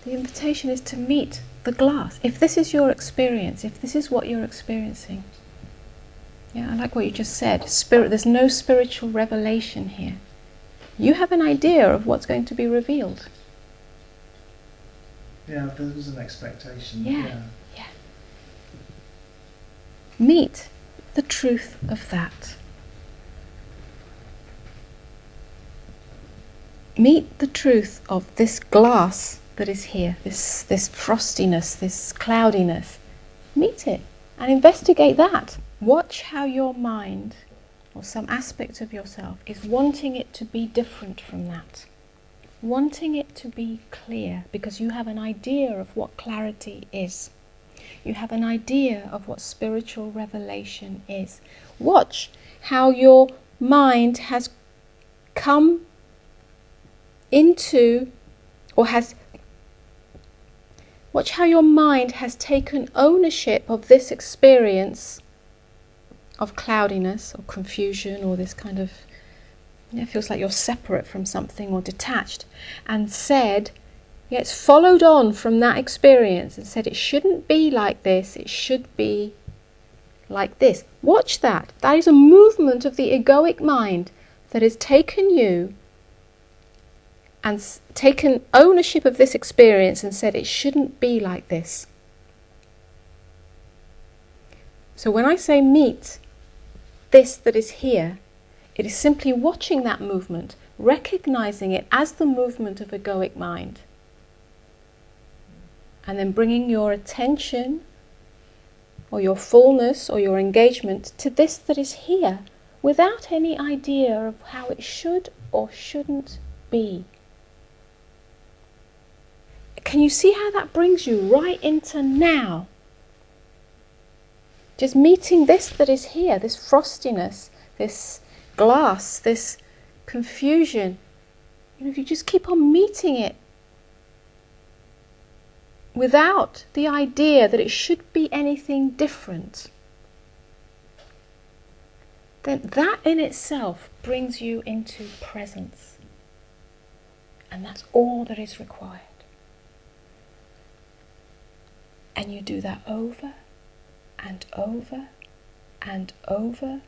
The invitation is to meet the glass. If this is your experience, if this is what you're experiencing, yeah, I like what you just said. There's no spiritual revelation here. You have an idea of what's going to be revealed. Yeah, there was an expectation. Yeah. Meet the truth of that. Meet the truth of this glass that is here, this frostiness, this cloudiness. Meet it and investigate that. Watch how your mind, or some aspect of yourself, is wanting it to be different from that. Wanting it to be clear, because you have an idea of what clarity is. You have an idea of what spiritual revelation is. Watch how your mind has come into, watch how your mind has taken ownership of this experience of cloudiness or confusion, or this kind of, it feels like you're separate from something or detached, and said, it's followed on from that experience and said it shouldn't be like this, it should be like this. Watch that. That is a movement of the egoic mind that has taken you and taken ownership of this experience and said it shouldn't be like this. So when I say meet this that is here, it is simply watching that movement, recognizing it as the movement of egoic mind, and then bringing your attention or your fullness or your engagement to this that is here, without any idea of how it should or shouldn't be. Can you see how that brings you right into now? Just meeting this that is here, this frostiness, this glass, this confusion. If you just keep on meeting it without the idea that it should be anything different, then that in itself brings you into presence. And that's all that is required. And you do that over and over and over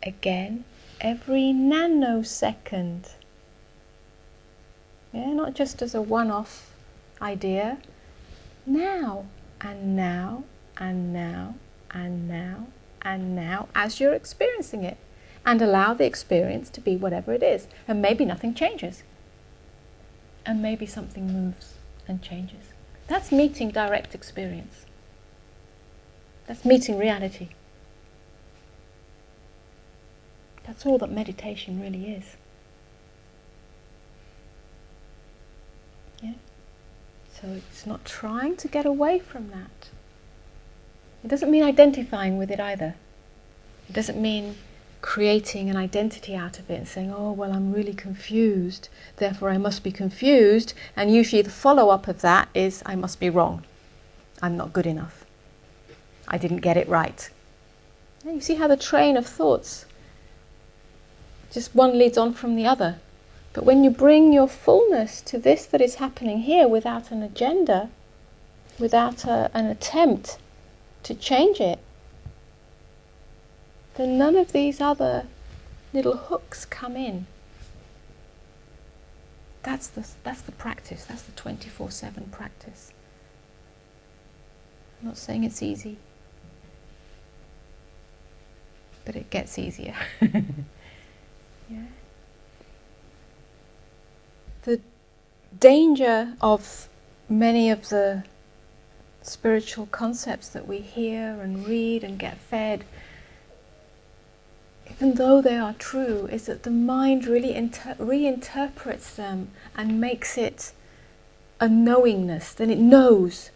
again, every nanosecond. Yeah, not just as a one-off idea. Now, and now, and now, and now, and now, as you're experiencing it. And allow the experience to be whatever it is. And maybe nothing changes. And maybe something moves and changes. That's meeting direct experience. That's meeting reality. That's all that meditation really is. Yeah? So it's not trying to get away from that. It doesn't mean identifying with it either. It doesn't mean creating an identity out of it and saying, oh, well, I'm really confused, therefore I must be confused, and usually the follow-up of that is, I must be wrong. I'm not good enough. I didn't get it right. You see how the train of thoughts, just one leads on from the other. But when you bring your fullness to this that is happening here without an agenda, without an attempt to change it, then none of these other little hooks come in. That's the practice. That's the 24/7 practice. I'm not saying it's easy, but it gets easier. Yeah. The danger of many of the spiritual concepts that we hear and read and get fed, even though they are true, is that the mind really reinterprets them and makes it a knowingness. Then it knows.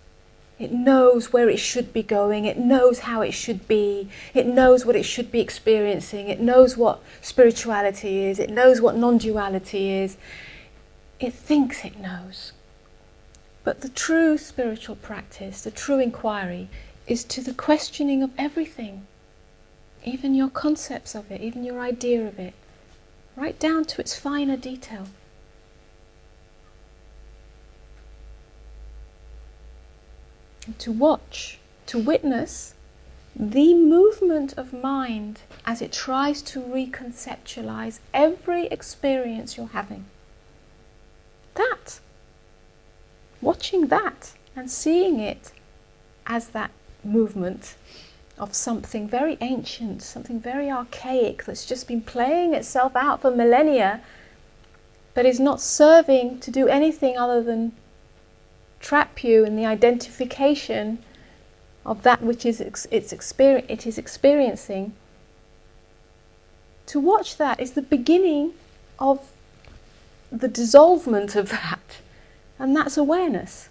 It knows where it should be going. It knows how it should be. It knows what it should be experiencing. It knows what spirituality is. It knows what non-duality is. It thinks it knows. But the true spiritual practice, the true inquiry, is to the questioning of everything. Even your concepts of it, even your idea of it, right down to its finer detail. To watch, to witness the movement of mind as it tries to reconceptualize every experience you're having. That. Watching that and seeing it as that movement of something very ancient, something very archaic that's just been playing itself out for millennia, but is not serving to do anything other than trap you in the identification of that which is it is experiencing. To watch that is the beginning of the dissolvement of that, and that's awareness.